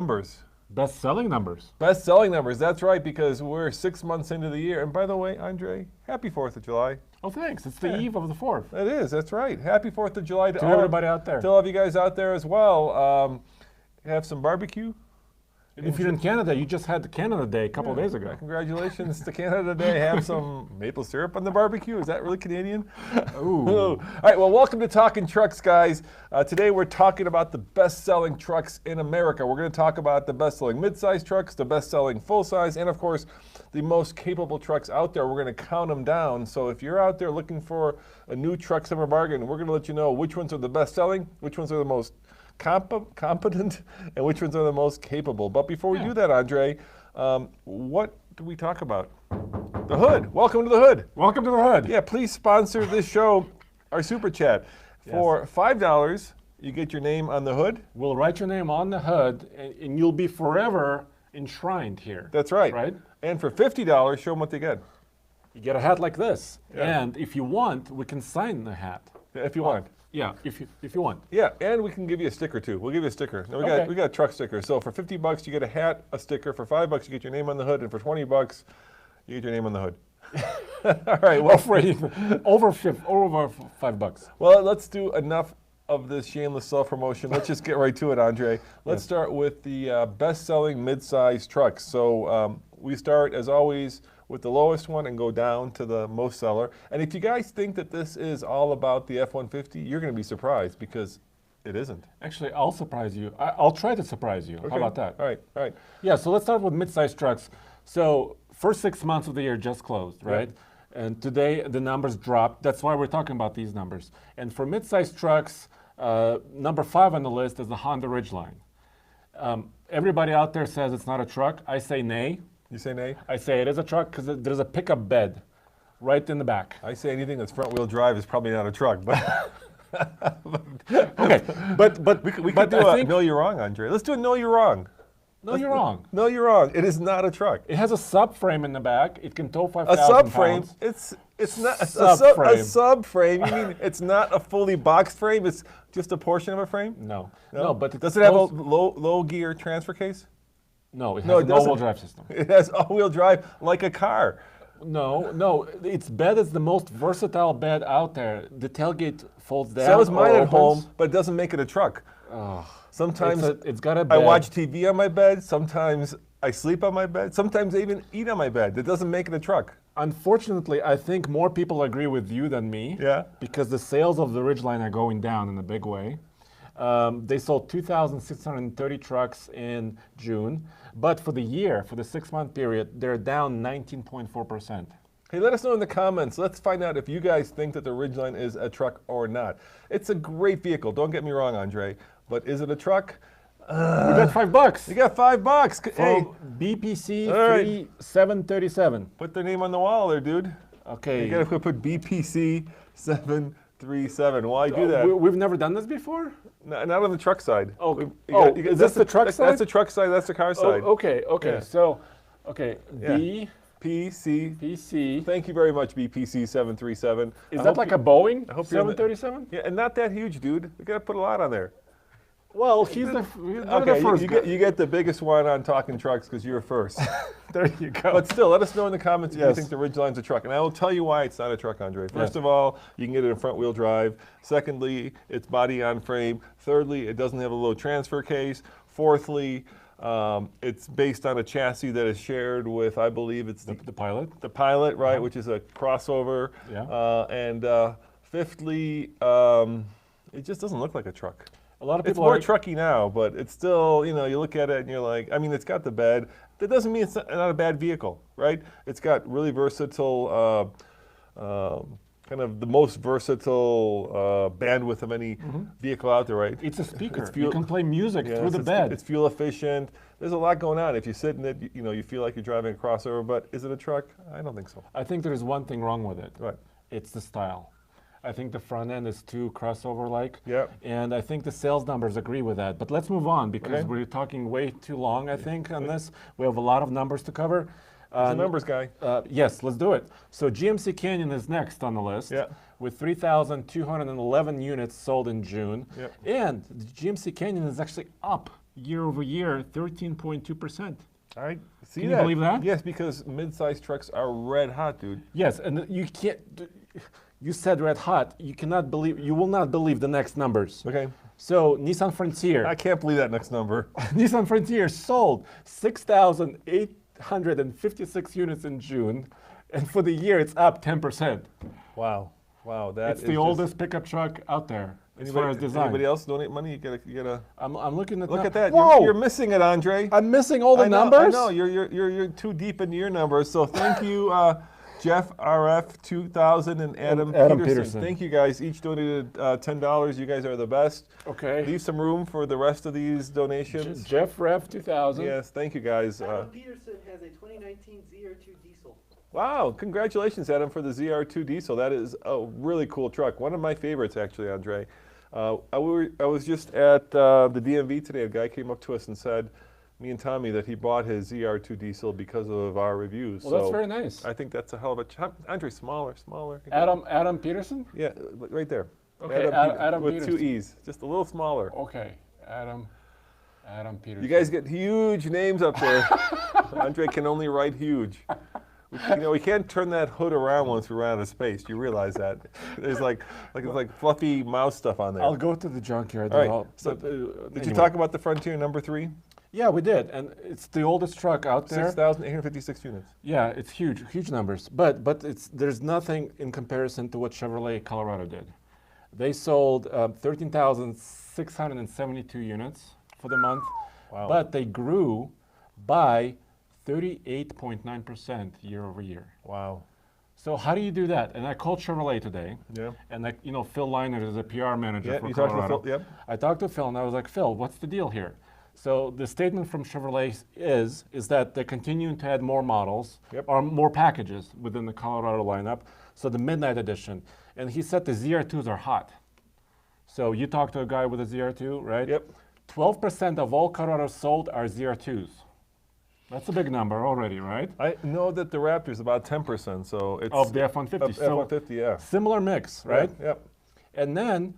numbers. Best-selling numbers. Best-selling numbers, that's right, because we're 6 months into the year. And by the way, Andre, happy 4th of July. Oh, thanks. It's the eve of the 4th. It is, that's right. Happy 4th of July to everybody out there. To all of you guys out there as well. Have some barbecue. If you're in Canada, you just had the Canada Day a couple of days ago. Congratulations to Canada Day. Have some maple syrup on the barbecue. Is that really Canadian? Ooh. All right, well, welcome to Talkin' Trucks, guys. Today we're talking about the best-selling trucks in America. We're going to talk about the best-selling midsize trucks, the best-selling full-size, and of course, the most capable trucks out there. We're going to count them down. So if you're out there looking for a new truck summer bargain, we're going to let you know which ones are the best-selling, which ones are the most competent, and which ones are the most capable. But before we do that, Andre, what do we talk about? The hood. Welcome to the hood. Welcome to the hood. Yeah, please sponsor this show, our super chat. For $5, you get your name on the hood. We'll write your name on the hood, and you'll be forever enshrined here. That's right. Right? And for $50, show them what they get. You get a hat like this. Yeah. And if you want, we can sign the hat. If you want. Yeah, if you want. Yeah, and we can give you a sticker too. We'll give you a sticker. No, we got a truck sticker. So for $50, you get a hat, a sticker. For $5, you get your name on the hood, and for $20, you get your name on the hood. All right. Well, over $5. Well, let's do enough of this shameless self-promotion. Let's just get right to it, Andre. Let's start with the best-selling midsize trucks. So we start, as always, with the lowest one and go down to the most seller. And if you guys think that this is all about the F-150, you're going to be surprised because it isn't. Actually, I'll surprise you. I'll try to surprise you. Okay. How about that? All right. Yeah, so let's start with midsize trucks. So first 6 months of the year just closed, right? Yep. And today the numbers dropped. That's why we're talking about these numbers. And for midsize trucks, number 5 on the list is the Honda Ridgeline. Everybody out there says it's not a truck. I say nay. You say nay? I say it is a truck because there's a pickup bed right in the back. I say anything that's front-wheel drive is probably not a truck, but okay, but we could do a no, you're wrong, Andre. Let's do a no, you're wrong. No, you're wrong. No, you're wrong. It is not a truck. It has a subframe in the back. It can tow 5,000 pounds. A subframe. It's not a subframe. You mean it's not a fully boxed frame? It's just a portion of a frame? No, but does it have a low gear transfer case? No, it has an all-wheel drive system. It has all-wheel drive like a car. No, its bed is the most versatile bed out there. The tailgate folds down. So is mine at home, but it doesn't make it a truck. Oh, sometimes it's got a bed. I watch TV on my bed. Sometimes I sleep on my bed. Sometimes I even eat on my bed. That doesn't make it a truck. Unfortunately, I think more people agree with you than me. Yeah. Because the sales of the Ridgeline are going down in a big way. They sold 2,630 trucks in June, but for the year, for the 6-month period, they're down 19.4%. Hey, let us know in the comments. Let's find out if you guys think that the Ridgeline is a truck or not. It's a great vehicle. Don't get me wrong, Andre, but is it a truck? We got $5. You got $5. Hey, BPC 3737. Put their name on the wall there, dude. Okay. You gotta put BPC 737. Why do that? We've never done this before? Not on the truck side. Oh, is this the truck side? That's the truck side, that's the car side. Okay. Yeah. So, Yeah. PC. Thank you very much, BPC 737. Is that like a Boeing 737? Yeah, and not that huge, dude. We gotta put a lot on there. Well, he's the first. You get the biggest one on Talking Trucks because you're first. There you go. But still, let us know in the comments if you think the Ridgeline's a truck. And I will tell you why it's not a truck, Andre. First of all, you can get it in front-wheel drive. Secondly, it's body on frame. Thirdly, it doesn't have a low transfer case. Fourthly, it's based on a chassis that is shared with, I believe it's the Pilot. The Pilot, right, which is a crossover. Yeah. And fifthly, it just doesn't look like a truck. A lot of people it's more trucky now, but it's still, you look at it and you're like, I mean, it's got the bed. That doesn't mean it's not a bad vehicle, right? It's got really versatile, kind of the most versatile bandwidth of any vehicle out there, right? It's a speaker. You can play music through the bed. It's fuel efficient. There's a lot going on. If you sit in it, you feel like you're driving a crossover, but is it a truck? I don't think so. I think there's one thing wrong with it. What? It's the style. I think the front end is too crossover-like. Yeah. And I think the sales numbers agree with that. But let's move on because we're talking way too long, I think, on this. We have a lot of numbers to cover. The numbers guy. Yes, let's do it. So GMC Canyon is next on the list with 3,211 units sold in June. Yep. And the GMC Canyon is actually up year over year, 13.2%. I see Can that. you believe that? Yes, because mid-size trucks are red hot, dude. Yes, and you can't. You said red hot. You cannot believe. You will not believe the next numbers. Okay. So Nissan Frontier. I can't believe that next number. Nissan Frontier sold 6,856 units in June, and for the year it's up 10%. Wow. Wow. That It's is the just- oldest pickup truck out there as far as design. Anybody else donate money? You gotta I'm looking at look that. at that. Whoa! You're missing it, Andre. I'm missing all the I know, numbers. I know. You're too deep into your numbers. So thank you, Jeff RF 2000 and Adam Peterson. Thank you guys. Each donated $10. You guys are the best. Okay. Leave some room for the rest of these donations. Jeff Ref 2000. Yes, thank you guys. Adam Peterson has a 2019 ZR2 diesel. Wow, congratulations, Adam, for the ZR2 diesel. That is a really cool truck. One of my favorites, actually, Andre. I was just at the DMV today. A guy came up to us and said, me and Tommy, that he bought his ZR2 diesel because of our reviews. Well, that's very nice. I think that's a hell of a Andre, smaller. Adam Peterson? Yeah, right there. Okay, Adam with Peterson. two E's, just a little smaller. Okay, Adam Peterson. You guys get huge names up there. Andre can only write huge. We can't turn that hood around once we run out of space. You realize that? There's like fluffy mouse stuff on there. I'll go to the junkyard. All right. So, did you talk about the Frontier number 3? Yeah, we did, and it's the oldest truck out there. 6,856 units. Yeah, it's huge numbers. But there's nothing in comparison to what Chevrolet Colorado did. They sold 13,672 units for the month. Wow. But they grew by 38.9% year over year. Wow. So how do you do that? And I called Chevrolet today. Yeah. And Phil Leinert is a PR manager for you Colorado. talked to Phil. Yep. I talked to Phil and I was like, Phil, what's the deal here? So the statement from Chevrolet is that they're continuing to add more models or more packages within the Colorado lineup. So the Midnight Edition. And he said the ZR2s are hot. So you talked to a guy with a ZR2, right? Yep. 12% of all Colorado sold are ZR2s. That's a big number already, right? I know that the Raptor's about 10%, so it's Of the F-150. So F-150, yeah. similar mix, right? Yep. And then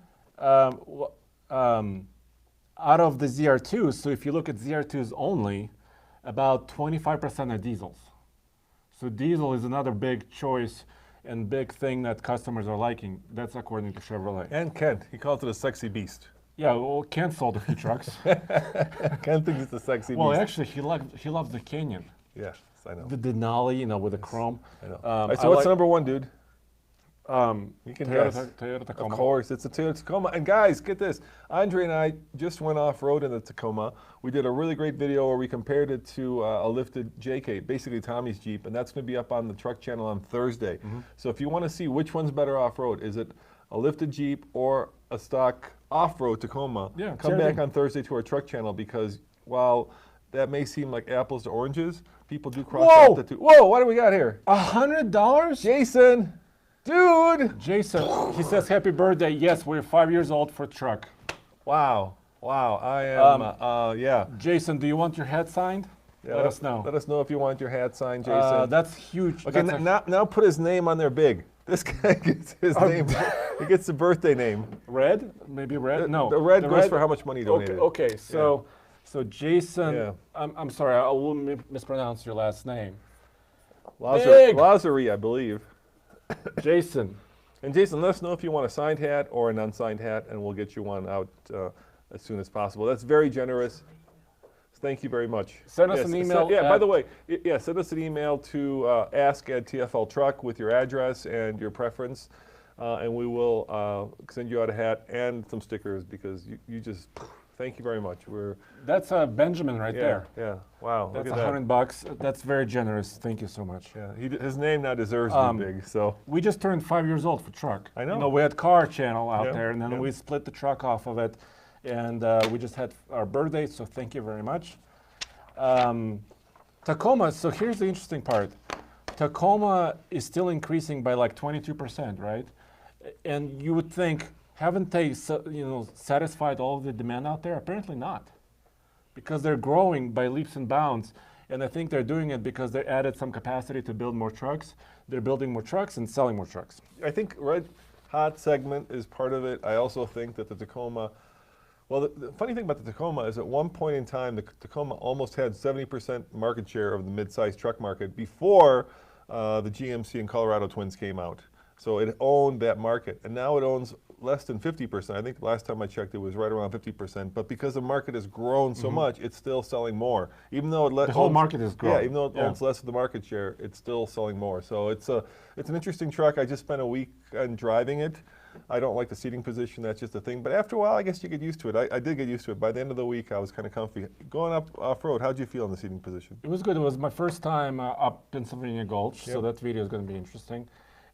out of the ZR2s, so if you look at ZR2s only, about 25% are diesels. So diesel is another big choice and big thing that customers are liking. That's according to Chevrolet. And Kent, he calls it a sexy beast. Yeah, well, Ken sold a few trucks. Kent thinks it's a sexy Well, beast. actually, he loves the Canyon. Yes, I know. The Denali, with the chrome. I know. All right, so what's number 1, dude? You can guess. Toyota Tacoma. Of course, it's a Toyota Tacoma. And guys, get this. Andre and I just went off-road in the Tacoma. We did a really great video where we compared it to a lifted JK, basically Tommy's Jeep, and that's going to be up on the truck channel on Thursday. So if you want to see which one's better off-road, is it a lifted Jeep or a stock off-road Tacoma, come back on Thursday to our truck channel, because while that may seem like apples to oranges, people do cross out the two. Whoa, what do we got here? $100? Jason, dude. Jason, he says happy birthday. Yes, we're 5 years old for truck. Wow, I am, yeah. Jason, do you want your hat signed? Yeah, let us know. Let us know if you want your hat signed, Jason. That's huge. Okay, now put his name on there big. This guy gets his name. He gets the birthday name. Red? Maybe red? No. The red goes for how much money you donated. Okay, so Jason, Yeah. I'm sorry, I will mispronounce your last name. Lazari, I believe. Jason. And Jason, let us know if you want a signed hat or an unsigned hat, and we'll get you one out as soon as possible. That's very generous. Thank you very much. Send us an email. By the way, send us an email to ask@TFL-Truck with your address and your preference, and we will send you out a hat and some stickers, because you just, thank you very much. That's Benjamin right there. Yeah, wow. That's look at that. $100. That's very generous. Thank you so much. Yeah, his name now deserves to be big, so. We just turned 5 years old for truck. I know. We had car channel out Yeah, there, and then yeah. we split the truck off of it, and we just had our birthday, so thank you very much. Tacoma, so here's the interesting part. Tacoma is still increasing by like 22%, right? And you would think, haven't they satisfied all of the demand out there? Apparently not, because they're growing by leaps and bounds. And I think they're doing it because they added some capacity to build more trucks. They're building more trucks and selling more trucks. I think red hot segment is part of it. I also think that the Tacoma, Well, the funny thing about the Tacoma is at one point in time, the Tacoma almost had 70% market share of the mid-sized truck market before the GMC and Colorado twins came out. So it owned that market, and now it owns less than 50%. I think the last time I checked, it was right around 50%. But because the market has grown so much, it's still selling more. Even though the whole market is growing. Yeah, even though it owns less of the market share, it's still selling more. So it's an interesting truck. I just spent a week on driving it. I don't like the seating position. That's just a thing. But after a while, I guess you get used to it. I did get used to it. By the end of the week, I was kind of comfy. Going up off-road, how'd you feel in the seating position? It was good. It was my first time up Pennsylvania Gulch, so that video is going to be interesting.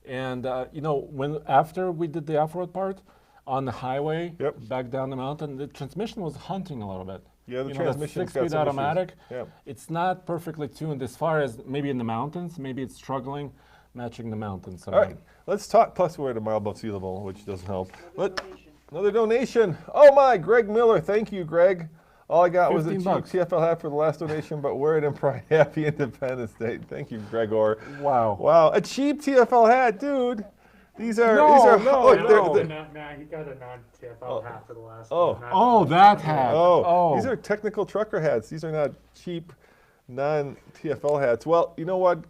And you know, after we did the off-road part on the highway, back down the mountain, the transmission was hunting a little bit. Yeah, the transmission. 6-speed automatic. It's not perfectly tuned as far as maybe in the mountains. Maybe it's struggling matching the mountains. All right, let's talk. Plus, we're at a mile above sea level, which doesn't help. Another donation. Oh my, Greg Miller. Thank you, Greg. All I got was a cheap TFL hat for the last donation, but wear it in pride. Happy Independence Day. Thank you, Gregor. Wow. Wow, a cheap TFL hat, dude. These are Matt, he got a non-TFL hat for the last one. Oh, that hat. Oh, these are technical trucker hats. These are not cheap non-TFL hats. Well, you know what?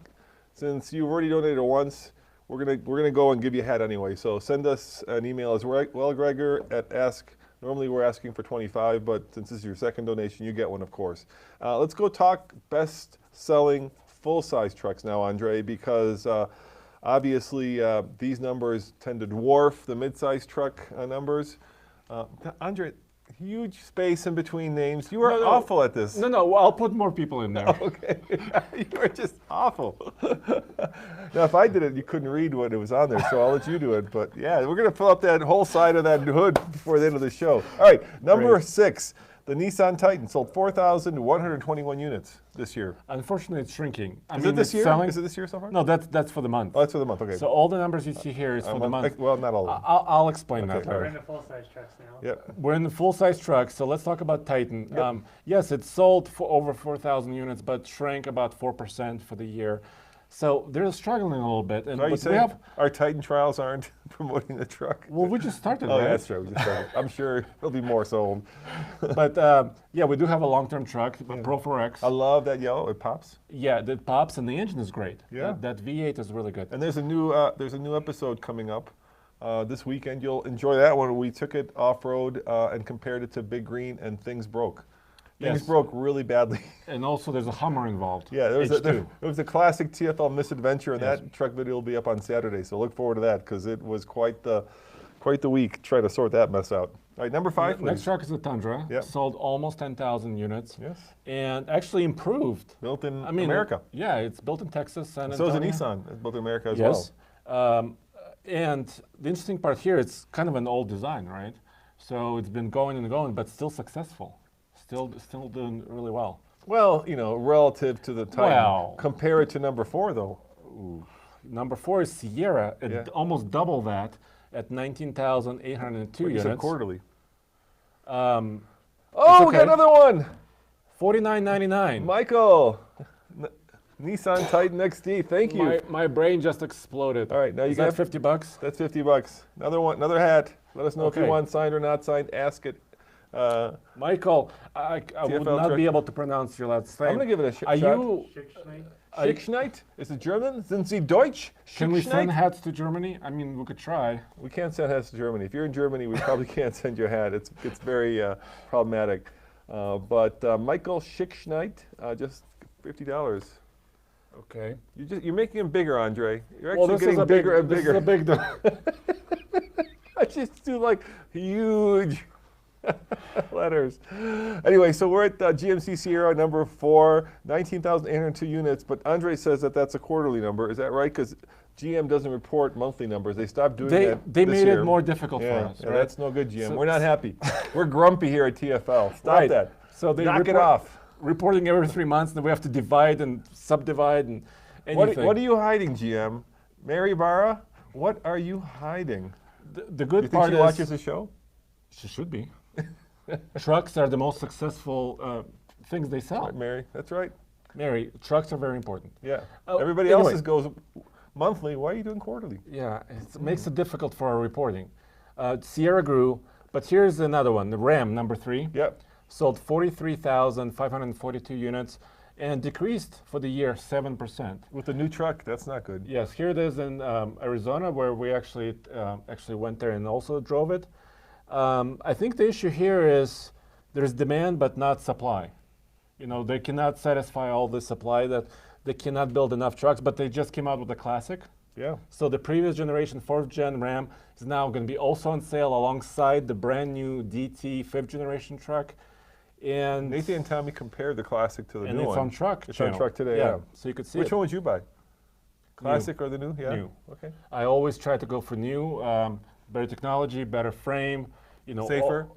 Since you've already donated once, we're gonna go and give you a hat anyway. So send us an email as well, Gregor, at ask. Normally we're asking for 25, but since this is your second donation, you get one, of course. Let's go talk best-selling full-size trucks now, Andre, because obviously these numbers tend to dwarf the mid-size truck numbers. Andre, huge space in between names. You are awful at this. No, I'll put more people in there. Okay, you are just awful. Now, if I did it, you couldn't read what it was on there, so I'll let you do it. But yeah, we're going to fill up that whole side of that hood before the end of the show. All right, number 6, the Nissan Titan sold 4,121 units this year. Unfortunately, it's shrinking. Is it this year? Is it this year so far? No, that's for the month. Oh, that's for the month, okay. So all the numbers you see here is for the month. Well, not all of them. I'll explain that. We're in the full-size trucks now. Yep. We're in the full-size trucks, so let's talk about Titan. Yep. Yes, it sold for over 4,000 units, but shrank about 4% for the year. So they're struggling a little bit. And are you saying our Titan trials aren't promoting the truck? Well, we just started, right? Yeah, that's true. We just started. I'm sure there'll be more sold. But yeah, we do have a long-term truck, Pro 4X. I love that yellow. It pops. Yeah, it pops, and the engine is great. Yeah. That V8 is really good. And there's a new episode coming up this weekend. You'll enjoy that one. We took it off-road and compared it to Big Green, and things broke. Things broke really badly. And also there's a Hummer involved. Yeah, there was a classic TFL misadventure, and that truck video will be up on Saturday. So look forward to that, because it was quite the week trying to sort that mess out. All right, number 5, please. Next truck is the Tundra. Yep. Sold almost 10,000 units. Yes. And actually improved. Built in America. Yeah, it's built in Texas. San So Antonio. is a Nissan. It's built in America as well. Yes. And the interesting part here, it's kind of an old design, right? So it's been going and going, but still successful. Still doing really well. Well, you know, relative to the Titan. Compare it to number 4, though. Ooh. Number 4 is Sierra. Almost double that at 19,802 units. You said quarterly. We got another one. $49.99. Michael, Nissan Titan XD. Thank you. My brain just exploded. All right, now you got $50. That's $50. Another one, another hat. Let us know if you want signed or not signed. Ask it. Michael, I would not be able to pronounce your last name. I'm going to give it a shot. Are you Schickschneit? Is it German? Sind Sie Deutsch? Can we send hats to Germany? I mean, we could try. We can't send hats to Germany. If you're in Germany, we probably can't send you a hat. It's very problematic. But Michael Schickschneit, just $50. Okay. You're making him bigger, Andre. You're actually getting bigger and bigger. This is a big I just do like huge letters. Anyway, so we're at GMC Sierra number 4, 19,802 units, but Andre says that that's a quarterly number. Is that right? Because GM doesn't report monthly numbers. They stopped doing that They this made year. it more difficult for us. Yeah, right? that's no good, GM. We're not happy. We're grumpy here at TFL. Stop that. So they knock it off. Reporting every 3 months, and we have to divide and subdivide and anything. What are you hiding, GM? Mary Barra, what are you hiding? The good part is... she watches the show? She should be. Trucks are the most successful things they sell. Right, Mary, that's right. Mary, trucks are very important. Yeah. Everybody else's goes monthly. Why are you doing quarterly? Yeah, it makes it difficult for our reporting. Sierra grew, But here's another one, the Ram number 3. Yep. Sold 43,542 units and decreased for the year 7%. With the new truck, that's not good. Yes, here it is in Arizona, where we actually went there and also drove it. I think the issue here is there's demand but not supply. You know, they cannot satisfy all the supply, that they cannot build enough trucks, but they just came out with a Classic. Yeah. So the previous generation, 4th gen Ram, is now going to be also on sale alongside the brand new DT 5th generation truck. And Nathan and Tommy compared the Classic to the new one. And it's on truck. It's on truck today, yeah. So you could see Which one would you buy? Classic New. or the new? Yeah. New. Okay. I always try to go for new, better technology, better frame, you know, safer.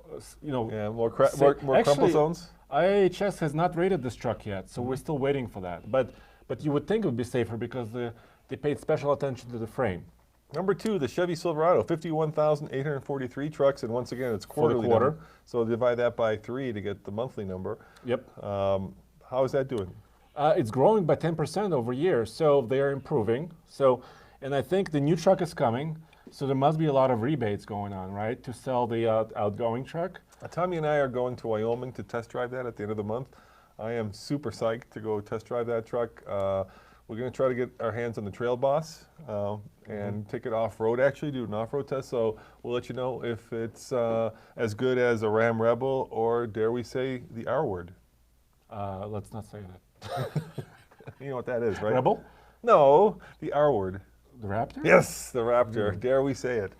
You know, Yeah, more crumple zones. IHS has not rated this truck yet, so we're still waiting for that. But you would think it would be safer because they paid special attention to the frame. Number 2, the Chevy Silverado, 51,843 trucks, and once again, it's quarterly quarter. number. So divide that by 3 to get the monthly number. Yep. How is that doing? It's growing by 10% over year, so they are improving. So, and I think the new truck is coming, so there must be a lot of rebates going on, right, to sell the outgoing truck. Tommy and I are going to Wyoming to test drive that at the end of the month. I am super psyched to go test drive that truck. We're going to try to get our hands on the Trail Boss and take it off-road, actually do an off-road test. So we'll let you know if it's as good as a Ram Rebel or, dare we say, the R word. Let's not say that. You know what that is, right? Rebel? No, the R word. The Raptor? Yes, the Raptor. Dare we say it.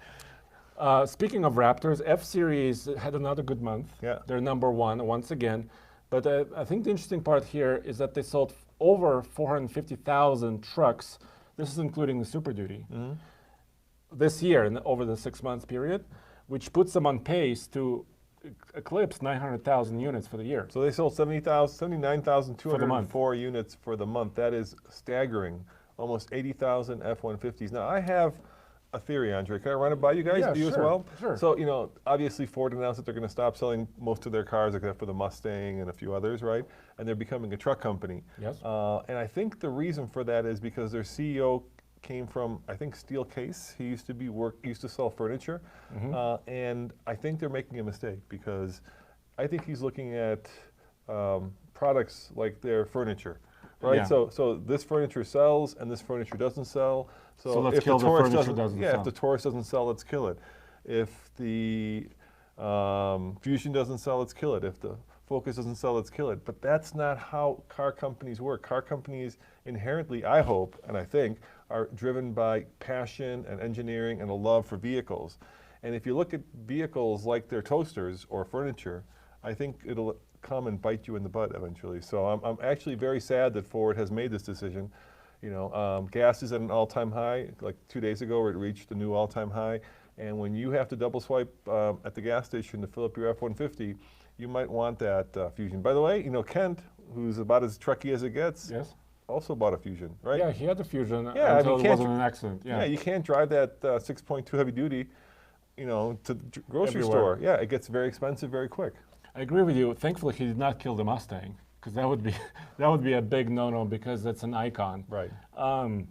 Speaking of Raptors, F-Series had another good month. Yeah. They're number 1 once again. But I think the interesting part here is that they sold over 450,000 trucks. This is including the Super Duty. This year, over the 6 months period, which puts them on pace to eclipse 900,000 units for the year. So they sold 79,204 units for the month. That is staggering. Almost 80,000 F-150s. Now, I have a theory, Andre. Can I run it by you guys? Yeah, you sure, as well? Sure. So, you know, obviously Ford announced that they're going to stop selling most of their cars except for the Mustang and a few others, right? And they're becoming a truck company. Yes. And I think the reason for that is because their CEO came from, I think, Steelcase. He used to sell furniture. And I think they're making a mistake because I think he's looking at products like their furniture. Right, Yeah. so this furniture sells and this furniture doesn't sell. So let's if kill the the Taurus furniture doesn't yeah, sell. if the Taurus doesn't sell, let's kill it. If the Fusion doesn't sell, let's kill it. If the Focus doesn't sell, let's kill it. But that's not how car companies work. Car companies inherently, I hope and I think, are driven by passion and engineering and a love for vehicles. And if you look at vehicles like their toasters or furniture, I think it'll come and bite you in the butt eventually. So I'm actually very sad that Ford has made this decision. You know, gas is at an all-time high. Like 2 days ago, it reached a new all-time high. And when you have to double swipe at the gas station to fill up your F-150, you might want that Fusion. By the way, you know, Kent, who's about as trucky as it gets, Yes. also bought a Fusion, right? Yeah, he had the Fusion Yeah, until you it can't wasn't an accident. Yeah, you can't drive that 6.2 heavy duty, you know, to the grocery store. Yeah, it gets very expensive very quick. I agree with you. Thankfully, he did not kill the Mustang, because that would be a big no-no, because that's an icon. Right. I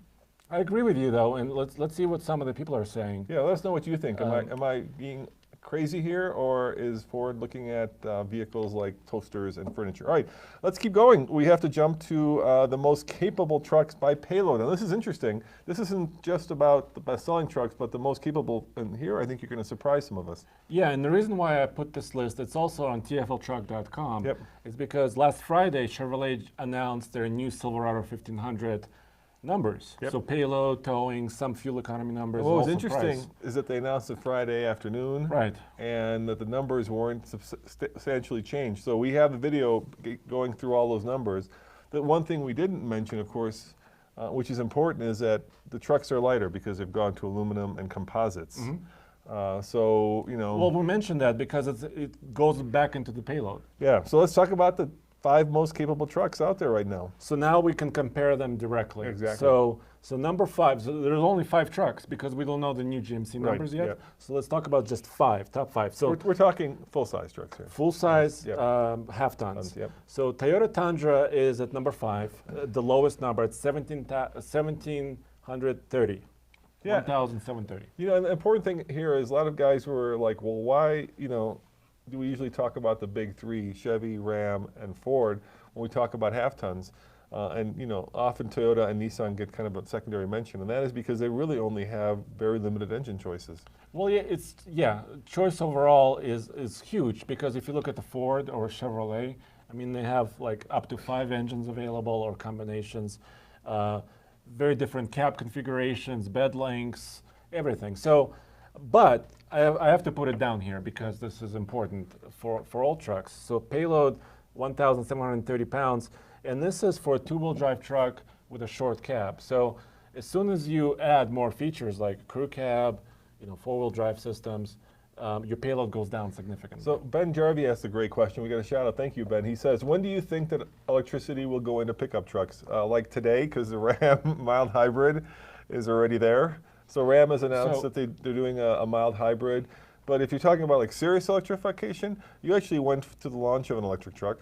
agree with you though, and let's see what some of the people are saying. Yeah, let us know what you think. Am I being crazy here, or is Ford looking at vehicles like toasters and furniture? All right, let's keep going. We have to jump to the most capable trucks by Payload. Now, this is interesting. This isn't just about the best-selling trucks, but the most capable. And here, I think you're going to surprise some of us. Yeah, and the reason why I put this list, it's also on tfltruck.com, Yep. is because last Friday, Chevrolet announced their new Silverado 1500 numbers. Yep. So payload, towing, some fuel economy numbers. What was also interesting price. is that they announced it Friday afternoon, Right. and that the numbers weren't substantially changed. So we have the video going through all those numbers. The one thing we didn't mention, of course, which is important, is that the trucks are lighter because they've gone to aluminum and composites. So, you know. Well, we mentioned that because it goes back into the payload. Yeah, so let's talk about the 5 most capable trucks out there right now. So now we can compare them directly. Exactly. So number 5, so there's only 5 trucks because we don't know the new GMC numbers yet. Yep. So let's talk about just 5, top 5. So We're talking full-size trucks here. full-size Yep. half tons. Yep. So Toyota Tundra is at number 5, the lowest number at 17,730. Yeah. 1,730. You know, and the important thing here is a lot of guys were like, well, why, do we usually talk about the big three, Chevy, Ram, and Ford, when we talk about half tons? Often Toyota and Nissan get kind of a secondary mention, and that is because they really only have very limited engine choices. Well, yeah, choice overall is huge, because if you look at the Ford or Chevrolet, I mean, they have like up to 5 engines available or combinations, very different cab configurations, bed lengths, everything. So, but I have to put it down here because this is important for all trucks. So Payload, 1,730 pounds, and this is for a 2-wheel drive truck with a short cab. So as soon as you add more features like crew cab, 4-wheel drive systems, your payload goes down significantly. So Ben Jarvie asked a great question. We got a shout out. Thank you, Ben. He says, when do you think that electricity will go into pickup trucks? Like today, because the Ram mild hybrid is already there. So Ram has announced that they're doing a mild hybrid. But if you're talking about like serious electrification, you actually went to the launch of an electric truck.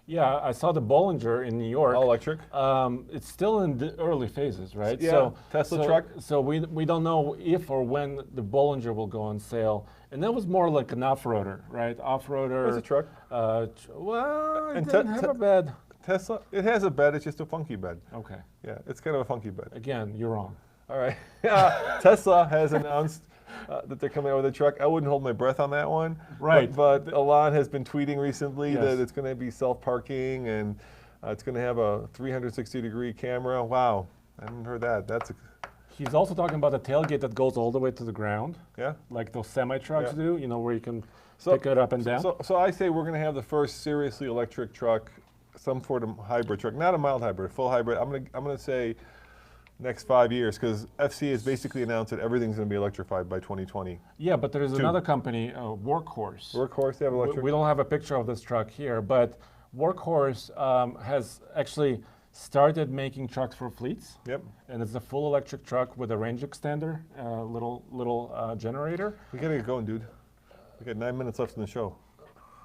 Yeah, I saw the Bollinger in New York. All electric? It's still in the early phases, right? Yeah, so, Tesla truck? So we don't know if or when the Bollinger will go on sale. And that was more like an off-roader, right? Off-roader. It's a truck. Well, it didn't have a bed. Tesla, it has a bed, it's just a funky bed. Okay. Yeah, it's kind of a funky bed. Again, you're wrong. All right. Tesla has announced that they're coming out with a truck. I wouldn't hold my breath on that one. Right. But Elon has been tweeting recently that it's going to be self-parking and it's going to have a 360-degree camera. Wow. I haven't heard that. He's also talking about a tailgate that goes all the way to the ground. Yeah. Like those semi-trucks do, where you can pick it up and down. So I say we're going to have the first seriously electric truck, some sort of hybrid truck, not a mild hybrid, a full hybrid. I'm going to say next 5 years, because FC has basically announced that everything's going to be electrified by 2020. Yeah, but there's another company, Workhorse. Workhorse, they have electric. We don't have a picture of this truck here, but Workhorse has actually started making trucks for fleets. Yep. And it's a full electric truck with a range extender, little generator. We got to get going, dude. We got 9 minutes left in the show.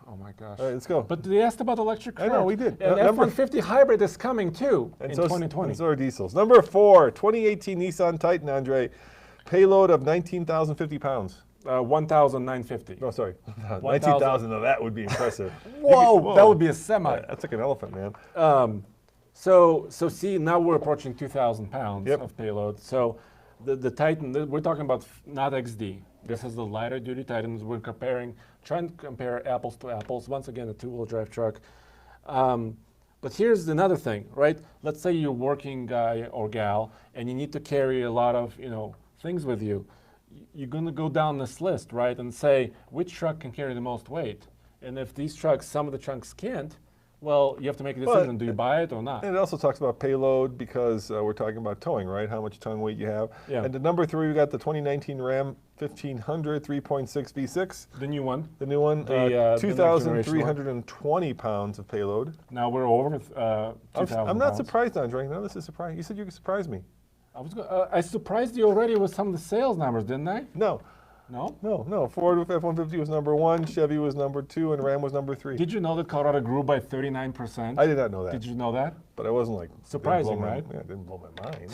Oh my gosh. All right, let's go. But they asked about electric trucks. I know, we did. And F-150 hybrid is coming too in 2020. And so are diesels. Number 4, 2018 Nissan Titan, Andre. Payload of 19,050 pounds. 1,950. No, sorry. 19,000, now that would be impressive. Whoa, that would be a semi. That's like an elephant, man. So see, now we're approaching 2,000 pounds of payload. So the Titan, we're talking about not XD. This is the lighter duty Titans. We're trying to compare apples to apples. Once again, a 2-wheel drive truck. But here's another thing, right? Let's say you're a working guy or gal and you need to carry a lot of, things with you. You're going to go down this list, right, and say which truck can carry the most weight. And if these trucks, some of the trucks can't, well, you have to make a decision. Do you buy it or not? And it also talks about payload because we're talking about towing, right? How much towing weight you have. Yeah. And the number 3, we got the 2019 Ram 1500 3.6 V6. The new one. The new one, 2,320 pounds of payload. Now we're over 2,000 I'm not pounds. surprised, Andre. No, this is surprising. You said you could surprise me. I surprised you already with some of the sales numbers, didn't I? No. No? Ford with F-150 was number 1, Chevy was number 2, and Ram was number 3. Did you know that Colorado grew by 39%? I did not know that. Did you know that? But I wasn't like... Surprising, right? Yeah, it didn't blow my mind.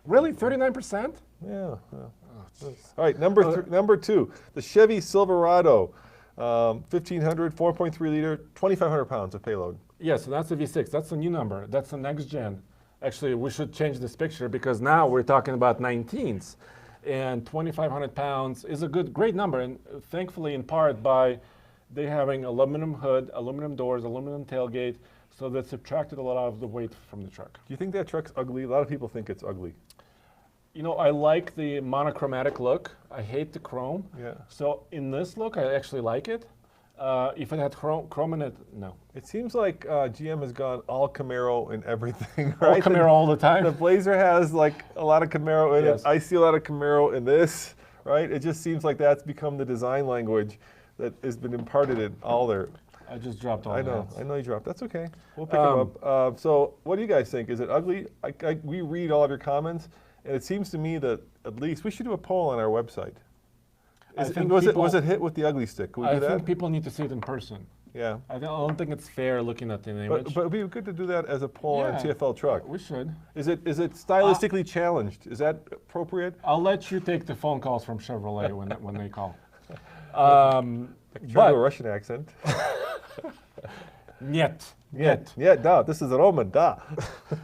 Really? 39%? Yeah. All right, number 2, the Chevy Silverado, 1,500, 4.3 liter, 2,500 pounds of payload. Yeah, so that's a V6. That's a new number. That's the next gen. Actually, we should change this picture because now we're talking about 19s. And 2,500 pounds is a great number, and thankfully in part by they having aluminum hood, aluminum doors, aluminum tailgate, so that subtracted a lot of the weight from the truck. Do you think that truck's ugly? A lot of people think it's ugly. I like the monochromatic look. I hate the chrome. Yeah. So in this look, I actually like it. If it had chrome in it, no. It seems like GM has gone all Camaro in everything, right? All Camaro all the time. The Blazer has like a lot of Camaro in it. I see a lot of Camaro in this, right? It just seems like that's become the design language that has been imparted in all their... I just dropped all I know you dropped. That's okay. We'll pick them up. So what do you guys think? Is it ugly? We read all of your comments, and it seems to me that at least we should do a poll on our website. Was it hit with the ugly stick? Can we do that? I think people need to see it in person. Yeah. I don't think it's fair looking at the image. But it'd be good to do that as a poll on Yeah. TFL truck. We should. Is it stylistically challenged? Is that appropriate? I'll let you take the phone calls from Chevrolet when they call. Try to do a Russian accent. Niet. Yeah, da. This is Roman, da.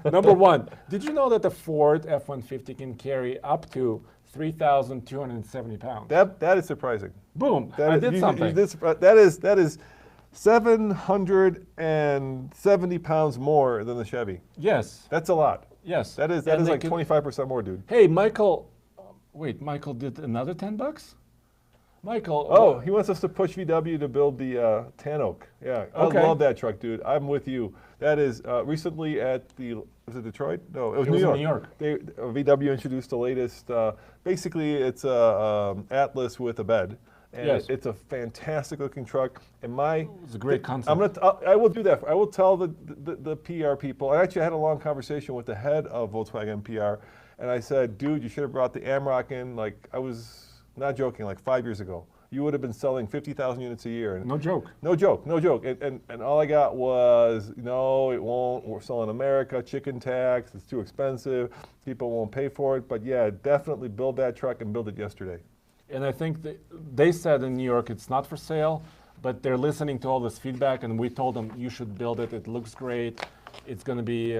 Number one, did you know that the Ford F-150 can carry up to 3,270 pounds? That is surprising. Boom! I did something. That is 770 pounds more than the Chevy. Yes. That's a lot. Yes. That is like 25% more, dude. Hey, Michael. Wait, Michael did another $10? Michael. Oh, he wants us to push VW to build the Tan Oak. Yeah, Okay. I love that truck, dude. I'm with you. That is recently at the, was it Detroit? No, it was It was New in York. New York. VW introduced the latest, basically it's a Atlas with a bed. And Yes. it's a fantastic looking truck. And It's a great concept. I will do that. I will tell the PR people. I actually had a long conversation with the head of Volkswagen PR, and I said, dude, you should have brought the Amarok in. Like, I was not joking, like 5 years ago. You would have been selling 50,000 units a year. And No joke. no joke, no joke. And all I got was, no, it won't. We're selling America, chicken tax. It's too expensive. People won't pay for it. But yeah, definitely build that truck and build it yesterday. And I think they said in New York it's not for sale, but they're listening to all this feedback, and we told them you should build it. It looks great. It's going to be,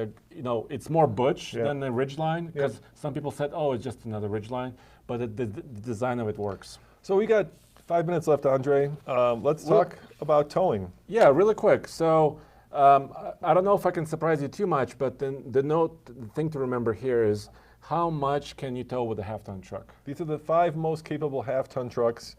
it's more butch than the Ridgeline, because some people said, oh, it's just another Ridgeline, but the design of it works. So we got 5 minutes left, Andre. Let's talk about towing. Yeah, really quick. So I don't know if I can surprise you too much, but then the thing to remember here is how much can you tow with a half-ton truck? These are the 5 most capable half-ton trucks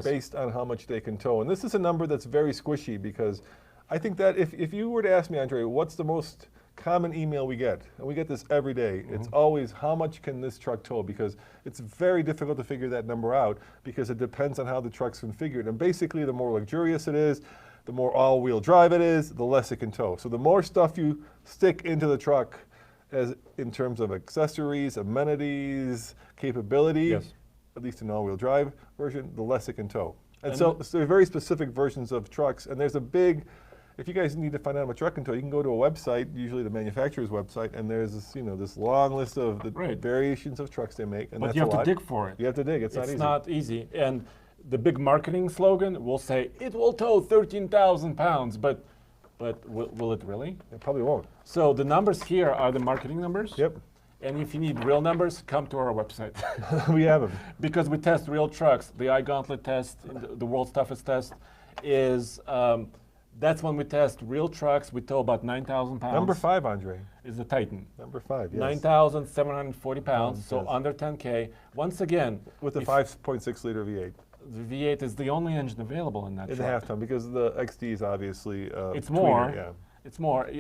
based on how much they can tow. And this is a number that's very squishy, because I think that if you were to ask me, Andre, what's the most common email we get, and we get this every day, it's always how much can this truck tow, because it's very difficult to figure that number out, because it depends on how the truck's configured. And basically, the more luxurious it is, the more all-wheel drive it is, the less it can tow. So the more stuff you stick into the truck, as in terms of accessories, amenities, capability, at least an all-wheel drive version, the less it can tow. And so there are very specific versions of trucks, and there's a big, if you guys need to find out how much truck can tow, you can go to a website, usually the manufacturer's website, and there's this, this long list of the variations of trucks they make. And but you have to dig for it. You have to dig. It's not easy. And the big marketing slogan will say, it will tow 13,000 pounds, but will it really? It probably won't. So the numbers here are the marketing numbers. Yep. And if you need real numbers, come to our website. We have them. Because we test real trucks. The iGauntlet test, the world's toughest test, is that's when we test real trucks. We tow about 9,000 pounds. Number 5, Andre. Is the Titan. Number 5, yes. 9,740 pounds, so under 10K. Once again, with the 5.6 liter V8. The V8 is the only engine available in that truck. In the half-ton, because the XD is obviously it's more. Yeah. It's more.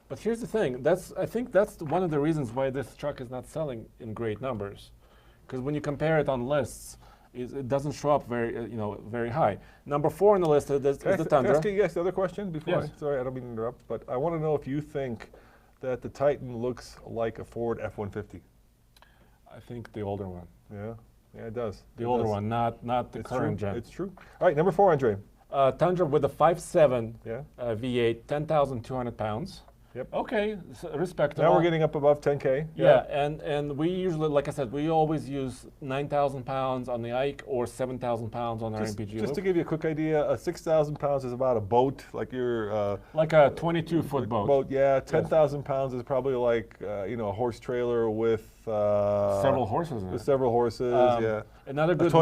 But here's the thing. I think that's one of the reasons why this truck is not selling in great numbers, because when you compare it on lists, it doesn't show up very high. Number 4 on the list is the Tundra. Can I ask you guys the other question before? Yes. Sorry, I don't mean to interrupt, but I want to know if you think that the Titan looks like a Ford F-150. I think the older one. Yeah. Yeah, it does. The older one, not the current gen. It's true. All right, number 4, Andre. Tundra with a 5.7 V8, 10,200 pounds. Yep. Okay, respectable. Now we're getting up above 10K. Yeah, and we usually, like I said, we always use 9,000 pounds on the Ike or 7,000 pounds on our MPG. Just to give you a quick idea, 6,000 pounds is about a boat, like your... like a 22-foot boat. Yeah, 10,000 pounds is probably like, a horse trailer with... several horses in it. With several horses, yeah. Another good big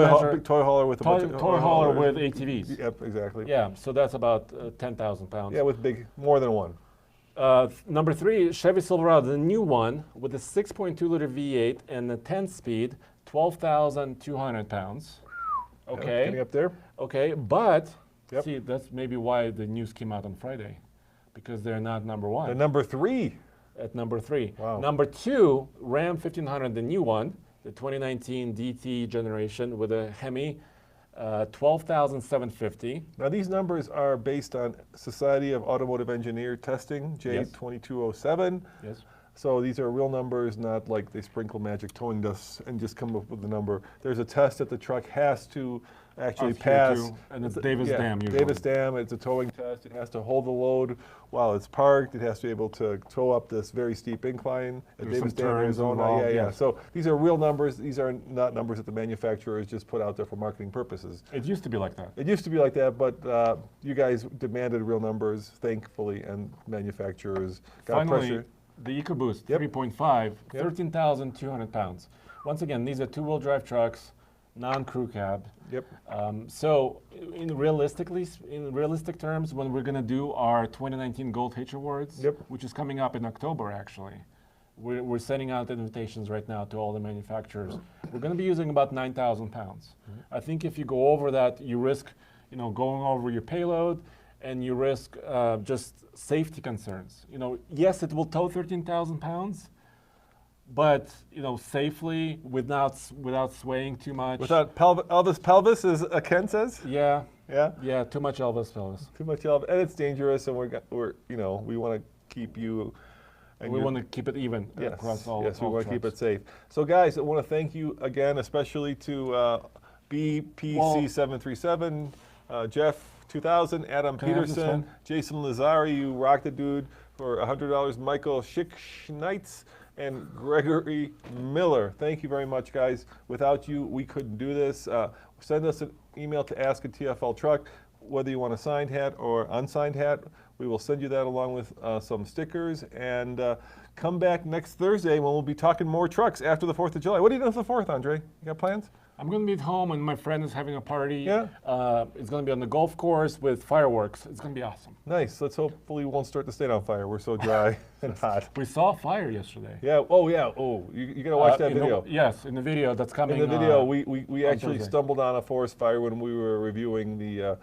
toy hauler with a bunch of... Toy hauler with ATVs. Yep, exactly. Yeah, so that's about 10,000 pounds. Yeah, with more than one. Number 3, Chevy Silverado, the new one, with a 6.2-liter V8 and a 10-speed, 12,200 pounds. Okay. Yep, getting up there. Okay, but see, that's maybe why the news came out on Friday, because they're not number 1. They're number 3. At number 3. Wow. Number 2, Ram 1500, the new one, the 2019 DT generation with a Hemi, 12,750. Now these numbers are based on Society of Automotive Engineer testing, J2207. Yes. So these are real numbers, not like they sprinkle magic towing dust and just come up with the number. There's a test that the truck has to actually Up here pass. too, and it's Davis Dam usually. Davis Dam, it's a towing test. It has to hold the load while it's parked. It has to be able to tow up this very steep incline at There's Davis some Dam, turns Arizona. involved, Yeah. yes. So these are real numbers. These are not numbers that the manufacturers just put out there for marketing purposes. It used to be like that. It used to be like that, but you guys demanded real numbers, thankfully, and manufacturers got Finally, pressure. the EcoBoost Yep. 3.5, Yep. 13,200 pounds. Once again, these are two-wheel drive trucks, non-crew cab. Yep. So, in realistic terms, when we're going to do our 2019 Gold Hitch Awards, Yep. which is coming up in October, actually, we're sending out invitations right now to all the manufacturers. We're going to be using about 9,000 pounds. I think if you go over that, you risk, going over your payload, and you risk just safety concerns. Yes, it will tow 13,000 pounds, but safely without swaying too much. Without Elvis pelvis, as Ken says. Yeah. Yeah. Yeah. Too much Elvis pelvis. Too much Elvis, and it's dangerous, and we're we want to keep you. And we want to keep it even across all. Yes, we all want to trucks. keep it safe. So, guys, I want to thank you again, especially to BPC737, Jeff 2000, Adam Can I have this Peterson, one? Jason Lazari, you rocked the dude for $100, Michael Schickschneitz, and Gregory Miller. Thank you very much, guys. Without you, we couldn't do this. Send us an email to Ask a TFL Truck, whether you want a signed hat or unsigned hat. We will send you that along with some stickers. And come back next Thursday when we'll be talking more trucks after the 4th of July. What are you doing for the 4th, Andre? You got plans? I'm going to be at home, and my friend is having a party. Yeah. It's going to be on the golf course with fireworks. It's going to be awesome. Nice. Let's hopefully we won't start the state on fire. We're so dry and hot. We saw fire yesterday. Yeah. Oh, yeah. Oh, you got to watch that video. Yes, in the video that's coming. In the video, we on actually Thursday. stumbled on a forest fire when we were reviewing the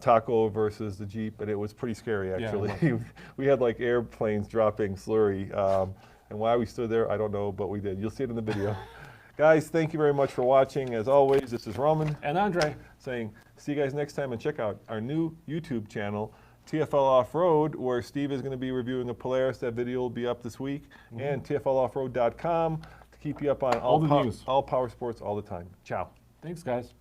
Taco versus the Jeep, and it was pretty scary, actually. Yeah, We had like airplanes dropping slurry, and why we stood there, I don't know, but we did. You'll see it in the video. Guys, thank you very much for watching. As always, this is Roman And Andre. saying, see you guys next time, and check out our new YouTube channel, TFL Off-Road, where Steve is going to be reviewing a Polaris. That video will be up this week, and TFLoffroad.com to keep you up on All the news. all power sports all the time. Ciao. Thanks, guys.